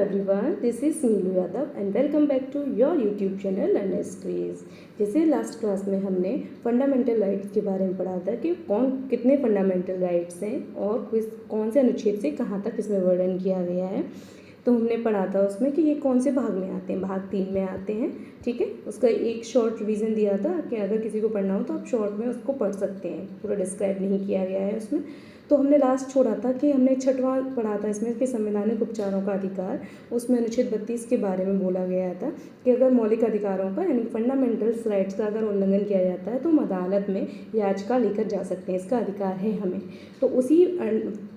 everyone, this is Neelu Yadav and welcome back to your YouTube channel learners craze. जैसे last class में हमने fundamental rights के बारे में पढ़ा था कि कितने फंडामेंटल राइट्स हैं और कौन से अनुच्छेद से कहाँ तक इसमें वर्णन किया गया है। तो हमने पढ़ा था उसमें कि ये कौन से भाग में आते हैं, भाग 3 में आते हैं। ठीक है, उसका एक शॉर्ट रिवीजन दिया था कि अगर किसी को पढ़ना हो तो आप शॉर्ट में उसको पढ़ सकते हैं, पूरा डिस्क्राइब नहीं किया गया है उसमें। तो हमने लास्ट छोड़ा था कि हमने 6वां पढ़ा था इसमें कि संवैधानिक उपचारों का अधिकार, उसमें अनुच्छेद 32 के बारे में बोला गया था कि अगर मौलिक अधिकारों का यानी फंडामेंटल राइट्स का अगर उल्लंघन किया जाता है तो हम अदालत में याचिका लेकर जा सकते हैं, इसका अधिकार है हमें। तो उसी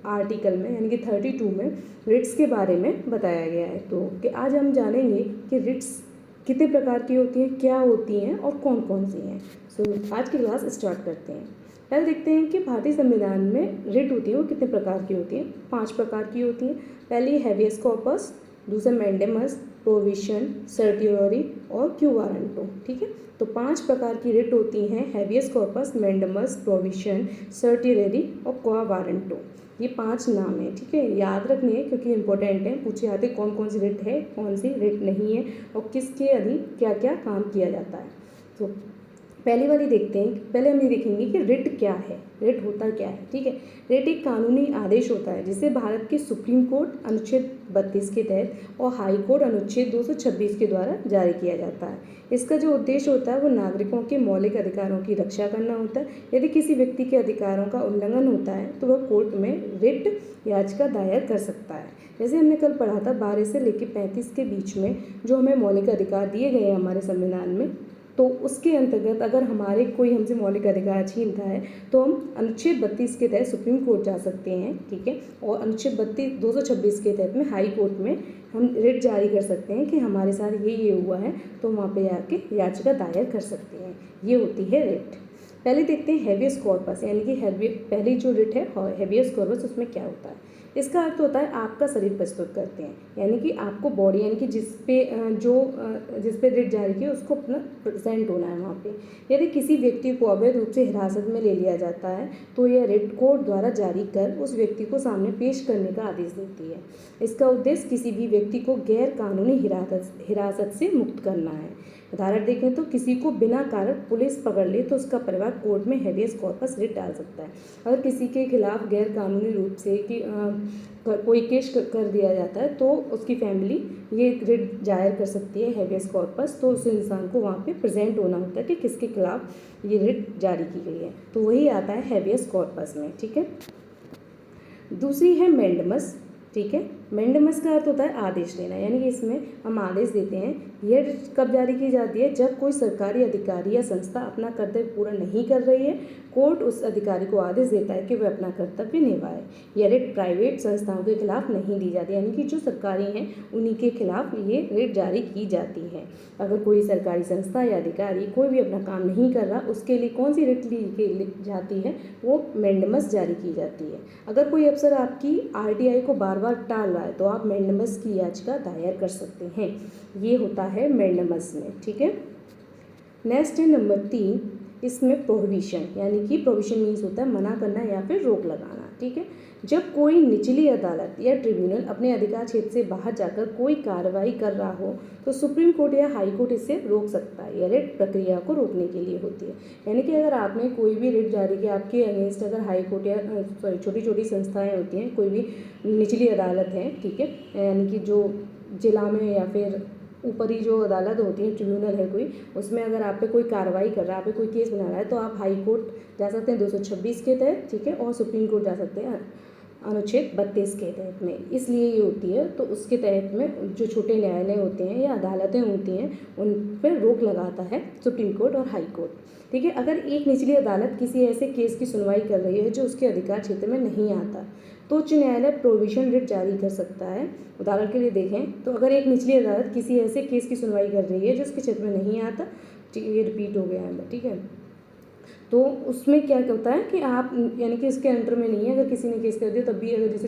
आर्टिकल में यानी कि 32 में रिट्स के बारे में बताया गया है। तो कि आज हम जानेंगे कि रिट्स कितने प्रकार की होती हैं, क्या होती हैं और कौन कौन सी हैं। सो आज की क्लास स्टार्ट करते हैं। पहले देखते हैं कि भारतीय संविधान में रिट होती है वो कितने प्रकार की होती हैं। 5 प्रकार की होती हैं। पहली हैबियस कॉर्पस, दूसरा मैंडेमस, प्रोविशन, सर्टियोरी और क्यू वारंटो। ठीक है, तो 5 प्रकार की रिट होती हैं, हैबियस कॉर्पस, मैंडेमस, प्रोविशन, सर्टियोरी और क्वा वारंटो। ये 5 नाम है। ठीक है, याद रखनी है क्योंकि इंपॉर्टेंट है, पूछे जाते कौन कौन सी रिट है, कौन सी रिट नहीं है और किसके अधीन क्या क्या काम किया जाता है। तो पहली वाली देखते हैं। पहले हम ये देखेंगे कि रिट क्या है, रिट होता क्या है। ठीक है, रिट एक कानूनी आदेश होता है जिसे भारत के सुप्रीम कोर्ट अनुच्छेद 32 के तहत और हाई कोर्ट अनुच्छेद 226 के द्वारा जारी किया जाता है। इसका जो उद्देश्य होता है वो नागरिकों के मौलिक अधिकारों की रक्षा करना होता है। यदि किसी व्यक्ति के अधिकारों का उल्लंघन होता है तो वह कोर्ट में रिट याचिका दायर कर सकता है। जैसे हमने कल पढ़ा था 12 से लेकर 35 के बीच में जो हमें मौलिक अधिकार दिए गए हैं हमारे संविधान में, तो उसके अंतर्गत अगर हमारे कोई हमसे मौलिक अधिकार छीनता है तो हम अनुच्छेद 32 के तहत सुप्रीम कोर्ट जा सकते हैं। ठीक है, और अनुच्छेद 226 के तहत में हाई कोर्ट में हम रिट जारी कर सकते हैं कि हमारे साथ ये हुआ है, तो वहाँ पे जाके याचिका दायर कर सकते हैं। ये होती है रिट। पहले देखते हैं हैबियस कॉर्पस, यानी कि पहली जो रिट है हैबियस कॉर्पस, उसमें क्या होता है। इसका अर्थ होता है आपका शरीर प्रस्तुत करते हैं, यानी कि आपको बॉडी यानी कि जिस पे रिट जारी की उसको अपना प्रेजेंट होना है वहाँ पे। यदि किसी व्यक्ति को अवैध रूप से हिरासत में ले लिया जाता है तो यह रिट कोर्ट द्वारा जारी कर उस व्यक्ति को सामने पेश करने का आदेश देती है। इसका उद्देश्य किसी भी व्यक्ति को गैर कानूनी हिरासत से मुक्त करना है। उदाहरण देखें तो किसी को बिना कारण पुलिस पकड़ ले तो उसका परिवार कोर्ट में हैबियस कॉर्पस रिट डाल सकता है। अगर किसी के खिलाफ गैर कानूनी रूप से कोई केस कर दिया जाता है तो उसकी फैमिली ये रिट जाहिर कर सकती है हैबियस कॉर्पस। तो उस इंसान को वहाँ पे प्रेजेंट होना होता है कि किसके खिलाफ ये रिट जारी की गई है, तो वही आता है हैबियस कॉर्पस में। ठीक है, दूसरी है मैंडेमस। ठीक है, मैंडेमस का अर्थ होता है आदेश देना, यानी कि इसमें हम आदेश देते हैं। यह कब जारी की जाती है, जब कोई सरकारी अधिकारी या संस्था अपना कर्तव्य पूरा नहीं कर रही है, कोर्ट उस अधिकारी को आदेश देता है कि वह अपना कर्तव्य निभाए। यह रिट प्राइवेट संस्थाओं के खिलाफ नहीं दी जाती, यानी कि जो सरकारी हैं उन्हीं के खिलाफ ये रिट जारी की जाती है। अगर कोई सरकारी संस्था या अधिकारी कोई भी अपना काम नहीं कर रहा, उसके लिए कौन सी रिट ली जाती है, वो मैंडेमस जारी की जाती है। अगर कोई अफसर आपकी RTI को बार बार टाल रहा है तो आप मैंडेमस की याचिका दायर कर सकते हैं। ये होता है मैंडेमस में। ठीक है, नेक्स्ट है नंबर 3, इसमें प्रोहिबिशन, यानी कि प्रोहिबिशन मीन्स होता है मना करना या फिर रोक लगाना। ठीक है, जब कोई निचली अदालत या ट्रिब्यूनल अपने अधिकार क्षेत्र से बाहर जाकर कोई कार्रवाई कर रहा हो तो सुप्रीम कोर्ट या हाई कोर्ट इसे रोक सकता है। यह रिट प्रक्रिया को रोकने के लिए होती है, यानी कि अगर आपने कोई भी रिट जारी किया आपके अगेंस्ट, अगर हाई कोर्ट या छोटी छोटी संस्थाएं होती हैं, कोई भी निचली अदालत है, ठीक है, यानी कि जो जिला में या फिर ऊपरी जो अदालत होती है, ट्रिब्यूनल है कोई, उसमें अगर आप पे कोई कार्रवाई कर रहा है, आप पे कोई केस बना रहा है, तो आप हाई कोर्ट जा सकते हैं 226 के तहत। ठीक है, और सुप्रीम कोर्ट जा सकते हैं अनुच्छेद 32 के तहत में। इसलिए ये होती है, तो उसके तहत में जो छोटे न्यायालय होते हैं या अदालतें होती हैं उन पर रोक लगाता है सुप्रीम कोर्ट और हाई कोर्ट। ठीक है, अगर एक निचली अदालत किसी ऐसे केस की सुनवाई कर रही है जो उसके अधिकार क्षेत्र में नहीं आता तो उच्च न्यायालय प्रोविजन रिट जारी कर सकता है। उदाहरण के लिए देखें तो अगर एक निचली अदालत किसी ऐसे केस की सुनवाई कर रही है जो उसके क्षेत्र में नहीं आता, ठीक है, ये रिपीट हो गया है, ठीक है, तो उसमें क्या होता है कि आप यानी कि इसके अंडर में नहीं है, अगर किसी ने केस कर दिया तब भी, अगर जैसे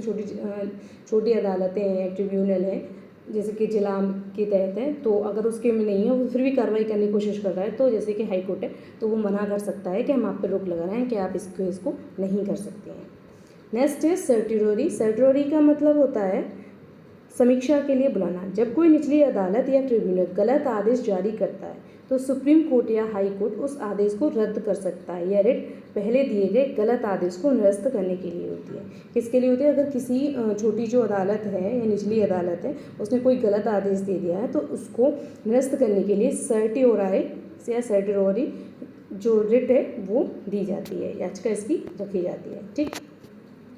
छोटी अदालतें हैं, ट्रिब्यूनल हैं, जैसे कि जिला के तहत है, तो अगर उसके में नहीं है वो फिर भी कार्रवाई करने की कोशिश कर रहा है, तो जैसे कि हाई कोर्ट है, तो वो मना कर सकता है कि हम आप पे रोक लगा रहे हैं कि आप इसको नहीं कर सकते हैं। नेक्स्ट है सर्टियोरी। सर्टियोरी का मतलब होता है समीक्षा के लिए बुलाना। जब कोई निचली अदालत या ट्रिब्यूनल गलत आदेश जारी करता है तो सुप्रीम कोर्ट या हाई कोर्ट उस आदेश को रद्द कर सकता है। यह रिट पहले दिए गए गलत आदेश को निरस्त करने के लिए होती है। किसके लिए होती है? अगर किसी छोटी जो अदालत है या निचली अदालत है उसने कोई गलत आदेश दे दिया है तो उसको निरस्त करने के लिए सर्टिओराई या सर्टिओरी जो रिट है वो दी जाती है, याचिका इसकी रखी जाती है। ठीक,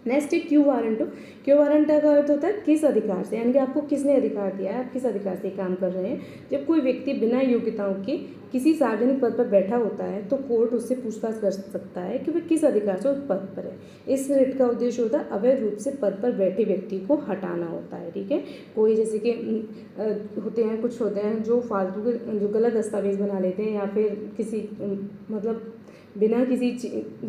नेक्स्ट है क्यू वारंटो। क्यू वारंटा का अर्थ होता है किस अधिकार से, यानी कि आपको किसने अधिकार दिया है, आप किस अधिकार से काम कर रहे हैं। जब कोई व्यक्ति बिना योग्यताओं के किसी सार्वजनिक पद पर बैठा होता है तो कोर्ट उससे पूछताछ कर सकता है कि वह किस अधिकार से उस पद पर है। इस रिट का उद्देश्य होता है अवैध रूप से पद पर बैठे व्यक्ति को हटाना होता है। ठीक है, कोई जैसे कि कुछ होते हैं जो फालतू के जो गलत दस्तावेज बना लेते हैं या फिर किसी मतलब बिना किसी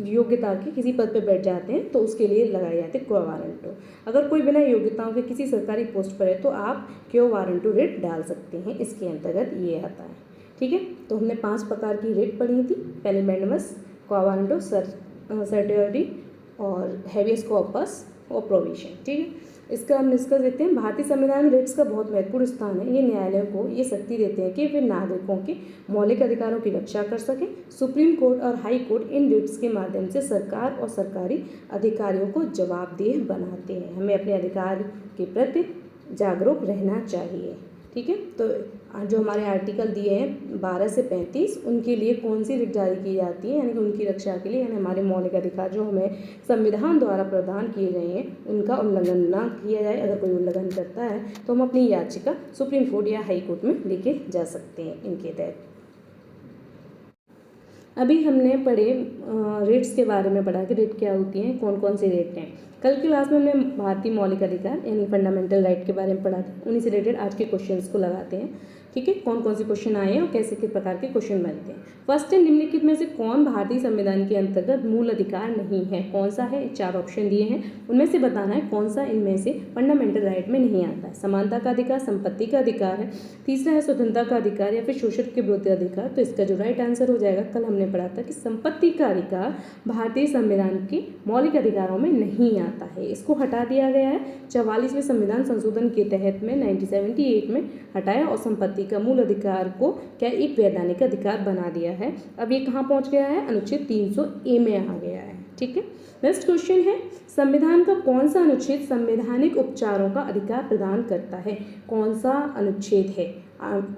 योग्यता के किसी पद पर बैठ जाते हैं तो उसके लिए लगाए जाते हैं क्यो वारंटो। अगर कोई बिना योग्यताओं के किसी सरकारी पोस्ट पर है तो आप क्यो वारंटो रिट डाल सकते हैं, इसके अंतर्गत ये आता है। ठीक है, तो हमने 5 प्रकार की रिट पढ़ी थी। पहले मैंडमस, क्यो वारंटो, सर्टिओरी और हैबियस कॉर्पस और प्रोविजन। ठीक है, इसका हम निष्कर्ष देखते हैं। भारतीय संविधान में रिट्स का बहुत महत्वपूर्ण स्थान है। ये न्यायालयों को ये शक्ति देते हैं कि वे नागरिकों के मौलिक अधिकारों की रक्षा कर सकें। सुप्रीम कोर्ट और हाई कोर्ट इन रिट्स के माध्यम से सरकार और सरकारी अधिकारियों को जवाबदेह बनाते हैं। हमें अपने अधिकार के प्रति जागरूक रहना चाहिए। ठीक है, तो जो हमारे आर्टिकल दिए हैं 12 से 35 उनके लिए कौन सी रिट जारी की जाती है, यानी कि उनकी रक्षा के लिए, यानी हमारे मौलिक अधिकार जो हमें संविधान द्वारा प्रदान किए गए हैं उनका उल्लंघन ना किया जाए। अगर कोई उल्लंघन करता है तो हम अपनी याचिका सुप्रीम कोर्ट या हाई कोर्ट में लेके जा सकते हैं इनके तहत। अभी हमने पढ़े रेट्स के बारे में पढ़ा कि रेट क्या होती हैं, कौन कौन से रेट हैं। कल की क्लास में हमने भारतीय मौलिक अधिकार यानी फंडामेंटल राइट के बारे में पढ़ा था। उन्हीं से रिलेटेड आज के क्वेश्चंस को लगाते हैं। ठीक है, कौन कौन से क्वेश्चन आए हैं और कैसे किस प्रकार के क्वेश्चन बनते हैं। फर्स्ट है, निम्नलिखित में से कौन भारतीय संविधान के अंतर्गत मूल अधिकार नहीं है? कौन सा है? 4 ऑप्शन दिए हैं, उनमें से बताना है कौन सा इनमें से फंडामेंटल राइट में नहीं आता है। समानता का अधिकार, संपत्ति का अधिकार है, तीसरा है स्वतंत्रता का अधिकार या फिर शोषण के विरुद्ध अधिकार। तो इसका जो राइट आंसर हो जाएगा, कल हमने पढ़ा था कि संपत्ति का अधिकार भारतीय संविधान के मौलिक अधिकारों में नहीं आता है, इसको हटा दिया गया है। 44वें संविधान संशोधन के तहत में 1978 में हटाया और संपत्ति का मूल अधिकार को क्या एक वैधानिक अधिकार बना दिया है। अब ये कहाँ पहुँच गया है? अनुच्छेद 300A में आ गया है। ठीक है, नेक्स्ट क्वेश्चन है, संविधान का कौन सा अनुच्छेद संवैधानिक उपचारों का अधिकार प्रदान करता है? कौन सा अनुच्छेद है?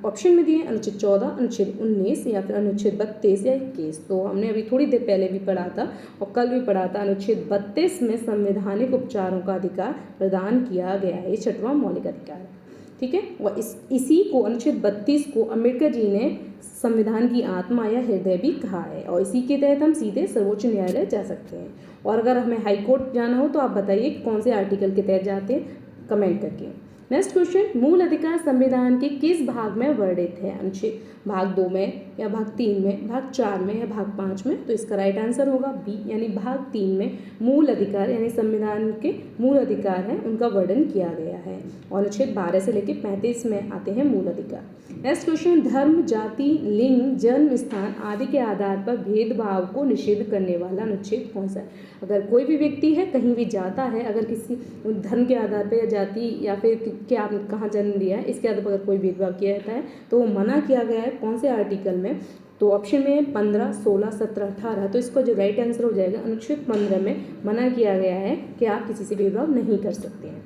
ऑप्शन में दिए अनुच्छेद 14, अनुच्छेद 19 या फिर अनुच्छेद 32 या 21। तो हमने अभी थोड़ी देर पहले भी पढ़ा था और कल भी पढ़ा था, अनुच्छेद 32 में संवैधानिक उपचारों का अधिकार प्रदान किया गया है। ये 6वां मौलिक अधिकार है। ठीक है, और इसी को अनुच्छेद 32 को अम्बेडकर जी ने संविधान की आत्मा या हृदय भी कहा है और इसी के तहत हम सीधे सर्वोच्च न्यायालय जा सकते हैं। और अगर हमें हाई कोर्ट जाना हो तो आप बताइए कौन से आर्टिकल के तहत जाते हैं, कमेंट करके। नेक्स्ट क्वेश्चन, मूल अधिकार संविधान के किस भाग में वर्णित है? अनुच्छेद भाग 2 में या भाग 3 में, भाग 4 में या भाग 5 में? तो इसका राइट आंसर होगा बी, यानी भाग 3 में मूल अधिकार यानी संविधान के मूल अधिकार हैं उनका वर्णन किया गया है और अनुच्छेद 12 से लेकर 35 में आते हैं मूल अधिकार। नेक्स्ट क्वेश्चन, धर्म, जाति, लिंग, जन्म स्थान आदि के आधार पर भेदभाव को निषेध करने वाला अनुच्छेद कौन सा है? अगर कोई भी व्यक्ति है कहीं भी जाता है, अगर किसी धर्म के आधार पर या जाति या फिर क्या आपने कहाँ जन्म लिया है इसके आधार पर अगर कोई भेदभाव किया जाता है तो वो मना किया गया है। कौन से आर्टिकल में? तो ऑप्शन में 15, 16, 17, 18। तो इसका जो राइट आंसर हो जाएगा अनुच्छेद 15 में मना किया गया है कि आप किसी से भेदभाव नहीं कर सकते हैं।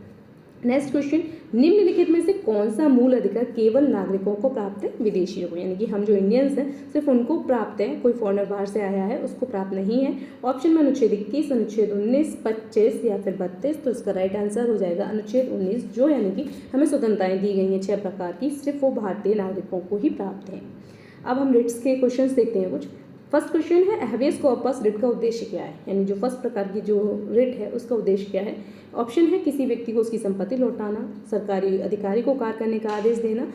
नेक्स्ट क्वेश्चन, निम्नलिखित में से कौन सा मूल अधिकार केवल नागरिकों को प्राप्त है, विदेशियों को? यानी कि हम जो इंडियंस हैं सिर्फ उनको प्राप्त है, कोई फॉरेनर बाहर से आया है उसको प्राप्त नहीं है। ऑप्शन में अनुच्छेद 21, अनुच्छेद 19, 25 या फिर 32। तो इसका राइट आंसर हो जाएगा अनुच्छेद 19, जो यानी कि हमें स्वतंत्रताएं दी गई हैं 6 प्रकार की, सिर्फ वो भारतीय नागरिकों को ही प्राप्त हैं। अब हम रिट्स के क्वेश्चन देखते हैं कुछ। फर्स्ट क्वेश्चन है, हैबियस कॉर्पस रिट का उद्देश्य क्या है? यानी जो फर्स्ट प्रकार की जो रिट है उसका उद्देश्य क्या है? ऑप्शन है किसी व्यक्ति को उसकी संपत्ति लौटाना, सरकारी अधिकारी को कार्य करने का आदेश देना,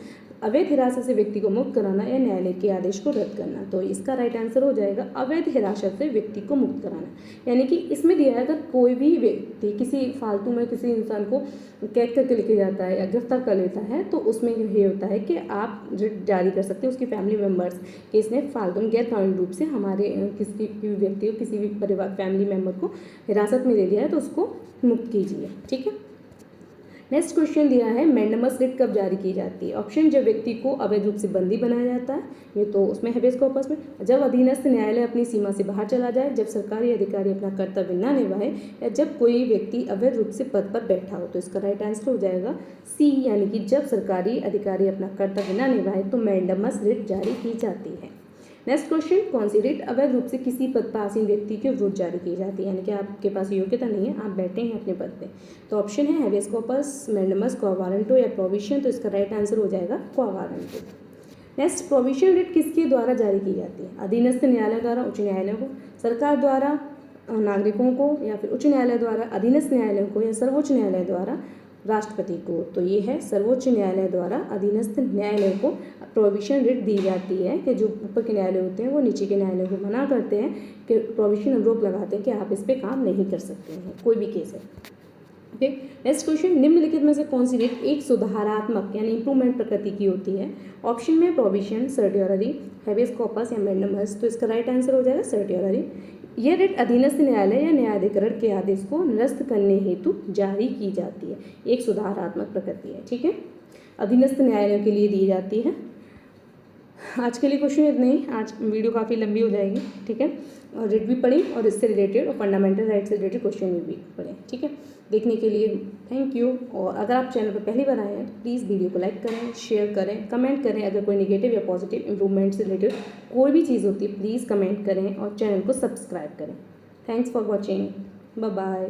अवैध हिरासत से व्यक्ति को मुक्त कराना या न्यायालय के आदेश को रद्द करना। तो इसका राइट आंसर हो जाएगा अवैध हिरासत से व्यक्ति को मुक्त कराना। यानी कि इसमें दिया है अगर कोई भी व्यक्ति किसी फालतू में किसी इंसान को कैद करके लेके जाता है या गिरफ्तार कर लेता है तो उसमें ये होता है कि आप रिट जारी कर सकते हैं उसकी फैमिली मेम्बर्स कि इसने फालतू में गैर कानूनी रूप से हमारे किसी भी व्यक्ति को किसी भी परिवार फैमिली मेम्बर को हिरासत में ले लिया है तो उसको मुक्त कीजिए। ठीक है, नेक्स्ट क्वेश्चन दिया है मैंडेमस रिट कब जारी की जाती है। ऑप्शन जब व्यक्ति को अवैध रूप से बंदी बनाया जाता है, ये तो उसमें हैबेस कॉर्पस में, जब अधीनस्थ न्यायालय अपनी सीमा से बाहर चला जाए, जब सरकारी अधिकारी अपना कर्तव्य न निभाए, या जब कोई व्यक्ति अवैध रूप से पद पर बैठा हो। तो इसका राइट आंसर हो जाएगा सी, यानी कि जब सरकारी अधिकारी अपना कर्तव्य न निभाए तो मैंडेमस रिट जारी की जाती है। नेक्स्ट क्वेश्चन, कौन सी रिट अवैध रूप से किसी पद पर आसीन व्यक्ति के विरुद्ध जारी की जाती है, यानी कि आपके पास योग्यता नहीं है, आप बैठे हैं अपने पद पे। तो ऑप्शन है हैबेस कॉर्पस, मैंडेमस, क्वा वारंटो या प्रोविशन। तो इसका राइट आंसर हो जाएगा क्वा वारंटो। नेक्स्ट, प्रोविशन रिट किसके द्वारा जारी की जाती है। अधीनस्थ न्यायालय द्वारा उच्च न्यायालय को, सरकार द्वारा नागरिकों को, या फिर उच्च न्यायालय द्वारा अधीनस्थ न्यायालय को, या सर्वोच्च न्यायालय द्वारा राष्ट्रपति को। तो ये है सर्वोच्च न्यायालय द्वारा अधीनस्थ न्यायालय को प्रोविशन रिट दी जाती है कि जो ऊपर के न्यायालय होते हैं वो नीचे के न्यायालय को मना करते हैं कि प्रोविशन रोक लगाते हैं कि आप इस पर काम नहीं कर सकते हैं, कोई भी केस है। ओके, नेक्स्ट क्वेश्चन, निम्नलिखित में से कौन सी रिट एक सुधारात्मक यानी इंप्रूवमेंट प्रकृति की होती है। ऑप्शन में प्रोविशन, सर्टियोररी, हैबेस कॉर्पस या मैंडेमस। तो इसका राइट आंसर हो जाएगा सर्टियोररी। यह रिट अधीनस्थ न्यायालय या न्यायाधिकरण के आदेश को निरस्त करने हेतु जारी की जाती है, एक सुधारात्मक प्रकृति है। ठीक है, अधीनस्थ न्यायालयों के लिए दी जाती है। आज के लिए क्वेश्चन इतने ही, आज वीडियो काफ़ी लंबी हो जाएगी। ठीक है, और रिट भी पढ़ी और इससे रिलेटेड और फंडामेंटल राइट से रिलेटेड क्वेश्चन भी पढ़े। ठीक है, देखने के लिए थैंक यू। और अगर आप चैनल पर पहली बार आए हैं तो प्लीज़ वीडियो को लाइक करें, शेयर करें, कमेंट करें। अगर कोई नेगेटिव या पॉजिटिव इंप्रूवमेंट से रिलेटेड कोई भी चीज़ होती है प्लीज़ कमेंट करें और चैनल को सब्सक्राइब करें। Thanks for watching, bye bye.